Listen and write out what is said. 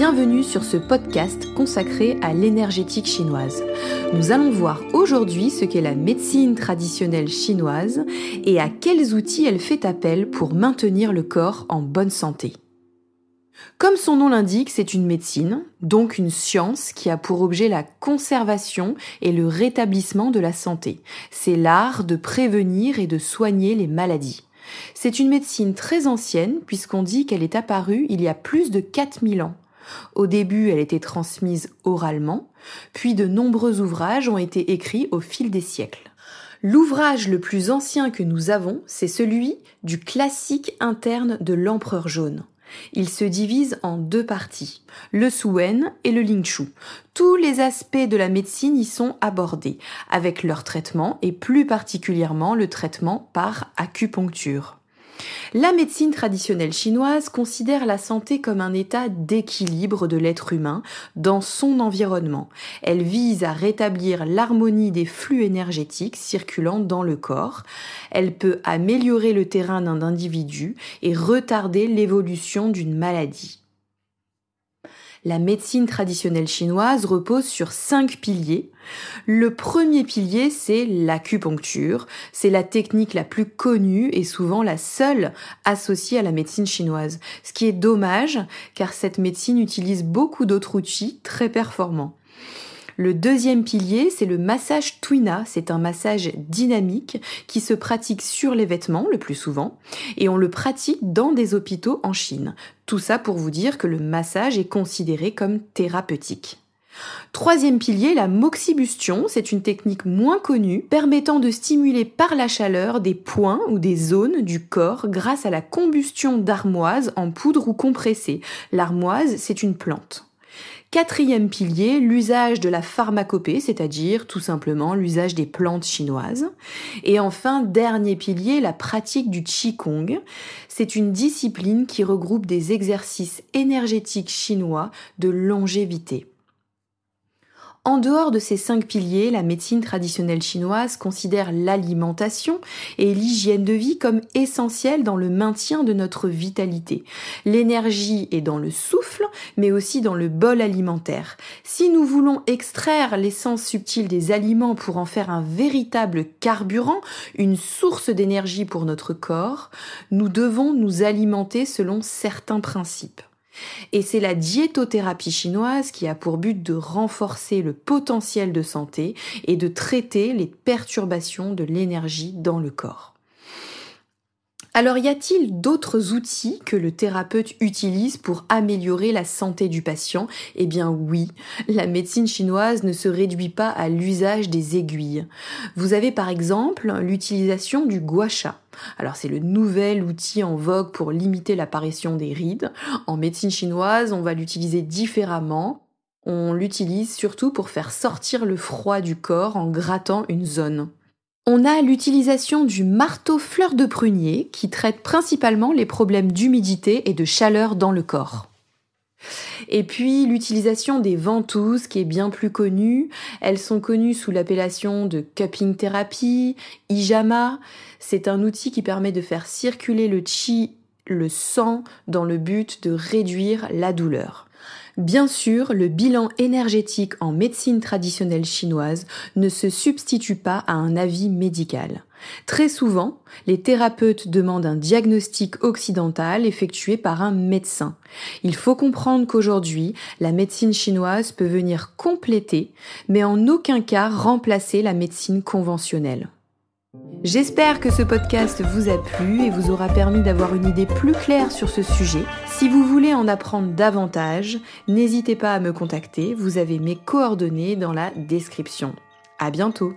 Bienvenue sur ce podcast consacré à l'énergétique chinoise. Nous allons voir aujourd'hui ce qu'est la médecine traditionnelle chinoise et à quels outils elle fait appel pour maintenir le corps en bonne santé. Comme son nom l'indique, c'est une médecine, donc une science qui a pour objet la conservation et le rétablissement de la santé. C'est l'art de prévenir et de soigner les maladies. C'est une médecine très ancienne puisqu'on dit qu'elle est apparue il y a plus de 4000 ans. Au début, elle était transmise oralement, puis de nombreux ouvrages ont été écrits au fil des siècles. L'ouvrage le plus ancien que nous avons, c'est celui du classique interne de l'Empereur jaune. Il se divise en deux parties, le Suwen et le Lingchu. Tous les aspects de la médecine y sont abordés, avec leur traitement et plus particulièrement le traitement par acupuncture. La médecine traditionnelle chinoise considère la santé comme un état d'équilibre de l'être humain dans son environnement. Elle vise à rétablir l'harmonie des flux énergétiques circulant dans le corps. Elle peut améliorer le terrain d'un individu et retarder l'évolution d'une maladie. La médecine traditionnelle chinoise repose sur 5 piliers. Le premier pilier, c'est l'acupuncture. C'est la technique la plus connue et souvent la seule associée à la médecine chinoise. Ce qui est dommage, car cette médecine utilise beaucoup d'autres outils très performants. Le deuxième pilier, c'est le massage Tuina. C'est un massage dynamique qui se pratique sur les vêtements le plus souvent et on le pratique dans des hôpitaux en Chine. Tout ça pour vous dire que le massage est considéré comme thérapeutique. Troisième pilier, la moxibustion, c'est une technique moins connue permettant de stimuler par la chaleur des points ou des zones du corps grâce à la combustion d'armoise en poudre ou compressée. L'armoise, c'est une plante. Quatrième pilier, l'usage de la pharmacopée, c'est-à-dire tout simplement l'usage des plantes chinoises. Et enfin, dernier pilier, la pratique du Qigong. C'est une discipline qui regroupe des exercices énergétiques chinois de longévité. En dehors de ces 5 piliers, la médecine traditionnelle chinoise considère l'alimentation et l'hygiène de vie comme essentielles dans le maintien de notre vitalité. L'énergie est dans le souffle, mais aussi dans le bol alimentaire. Si nous voulons extraire l'essence subtile des aliments pour en faire un véritable carburant, une source d'énergie pour notre corps, nous devons nous alimenter selon certains principes. Et c'est la diétothérapie chinoise qui a pour but de renforcer le potentiel de santé et de traiter les perturbations de l'énergie dans le corps. Alors, y a-t-il d'autres outils que le thérapeute utilise pour améliorer la santé du patient ? Eh bien oui, la médecine chinoise ne se réduit pas à l'usage des aiguilles. Vous avez par exemple l'utilisation du gua sha. Alors c'est le nouvel outil en vogue pour limiter l'apparition des rides. En médecine chinoise, on va l'utiliser différemment. On l'utilise surtout pour faire sortir le froid du corps en grattant une zone. On a l'utilisation du marteau fleur de prunier qui traite principalement les problèmes d'humidité et de chaleur dans le corps. Et puis l'utilisation des ventouses qui est bien plus connue. Elles sont connues sous l'appellation de cupping therapy, hijama. C'est un outil qui permet de faire circuler le qi, le sang, dans le but de réduire la douleur. Bien sûr, le bilan énergétique en médecine traditionnelle chinoise ne se substitue pas à un avis médical. Très souvent, les thérapeutes demandent un diagnostic occidental effectué par un médecin. Il faut comprendre qu'aujourd'hui, la médecine chinoise peut venir compléter, mais en aucun cas remplacer la médecine conventionnelle. J'espère que ce podcast vous a plu et vous aura permis d'avoir une idée plus claire sur ce sujet. Si vous voulez en apprendre davantage, n'hésitez pas à me contacter, vous avez mes coordonnées dans la description. À bientôt!